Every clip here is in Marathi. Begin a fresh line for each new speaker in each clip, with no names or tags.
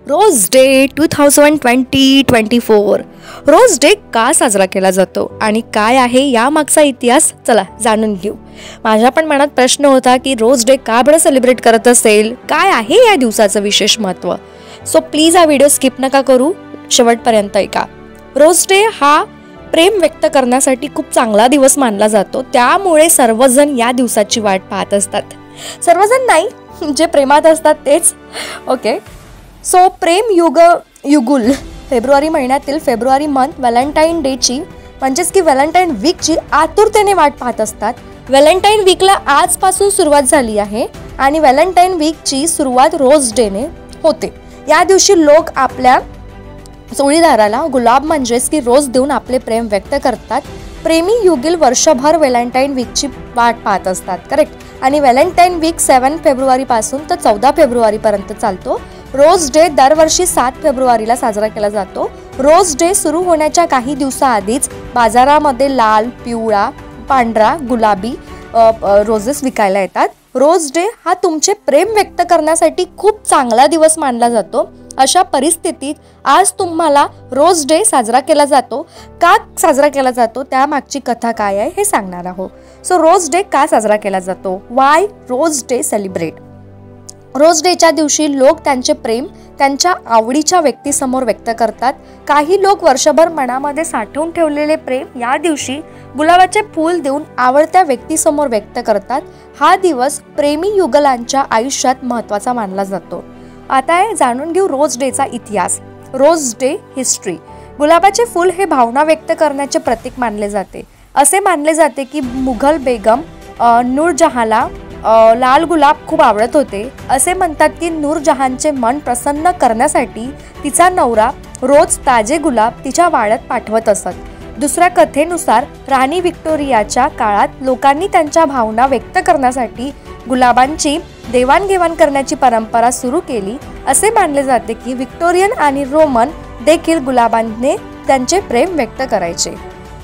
रोज डे 2020-24 रोज डे का साजरा केला जातो आणि काय आहे यामागचा इतिहास, चला जाणून घेऊ. माझ्या पण मनात प्रश्न होता की रोज डे का बरं सेलिब्रेट करत असेल, काय आहे या दिवसाचं विशेष महत्त्व. सो प्लीज हा व्हिडिओ स्किप नका करू, शेवटपर्यंत ऐका. रोज डे हा प्रेम व्यक्त करण्यासाठी खूप चांगला दिवस मानला जातो, त्यामुळे सर्वजण या दिवसाची वाट पाहत असतात. सर्वजण नाही, जे प्रेमात असतात तेच. ओके, सो प्रेम युगुल फेब्रुवारी महिन्यातील फेब्रुवारी मंथ व्हॅलेंटाईन डेची म्हणजेच की व्हॅलेंटाईन वीकची आतुरतेने वाट पाहत असतात. व्हॅलेंटाईन वीकला आजपासून सुरुवात झाली आहे आणि व्हॅलेंटाईन वीकची सुरुवात रोज डेने होते. या दिवशी लोक आपल्या जोडीदाराला गुलाब म्हणजेच की रोज देऊन आपले प्रेम व्यक्त करतात. प्रेमी युगल वर्षभर व्हॅलेंटाईन वीकची वाट पाहत असतात, करेक्ट. आणि व्हॅलेंटाईन वीक 7 फेब्रुवारीपासून तर 14 फेब्रुवारीपर्यंत चालतो. रोज डे दरवर्षी 7 फेब्रुवारीला साजरा केला जातो. रोज डे सुरू होण्याच्या काही दिवसाआधीच बाजारामध्ये लाल, पिवळा, पांढरा, गुलाबी रोजेस विकायला येतात. रोज डे हा तुमचे प्रेम व्यक्त करण्यासाठी खूप चांगला दिवस मानला जातो. अशा परिस्थितीत आज तुम्हाला रोज डे साजरा केला जातो. का साजरा केला जातो त्यामागची कथा काय आहे हे सांगणार आहोत. सो रोज डे का साजरा केला जातो, वाय रोज डे सेलिब्रेट. रोज डेच्या दिवशी लोक त्यांचे प्रेम त्यांच्या आवडीच्या व्यक्तीसमोर व्यक्त करतात. काही लोक वर्षभर मनामध्ये साठवून ठेवलेले प्रेम या दिवशी गुलाबाचे फूल देऊन आवडत्या व्यक्तीसमोर व्यक्त करतात. हा दिवस प्रेमी युगलांच्या आयुष्यात महत्त्वाचा मानला जातो. आता जाणून घेऊ रोज डेचा इतिहास. Rose day history. गुलाबाचे फूल हे भावना व्यक्त करण्याचे प्रतीक मानले जाते. असे मानले जाते की मुघल बेगम नूरजहानला लाल गुलाब खूप आवडत होते. असे म्हणतात की नूरजहानचे मन प्रसन्न करण्यासाठी तिचा नवरा रोज ताजे गुलाब तिच्या वाड्यात पाठवत असत. दुसऱ्या कथेनुसार राणी व्हिक्टोरियाच्या काळात लोकांनी त्यांच्या भावना व्यक्त करण्यासाठी गुलाबांची देवाणघेवाण करण्याची परंपरा सुरू केली. असे मानले जाते की व्हिक्टोरियन आणि रोमन देखील गुलाबांनी त्यांचे प्रेम व्यक्त करायचे.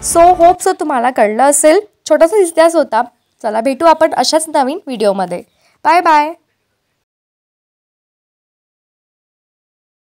सो होप सो तुम्हाला कळलं असेल. छोटासा इतिहास होता. चला भेटू आपण अशाच नवीन व्हिडिओमध्ये. Bye bye.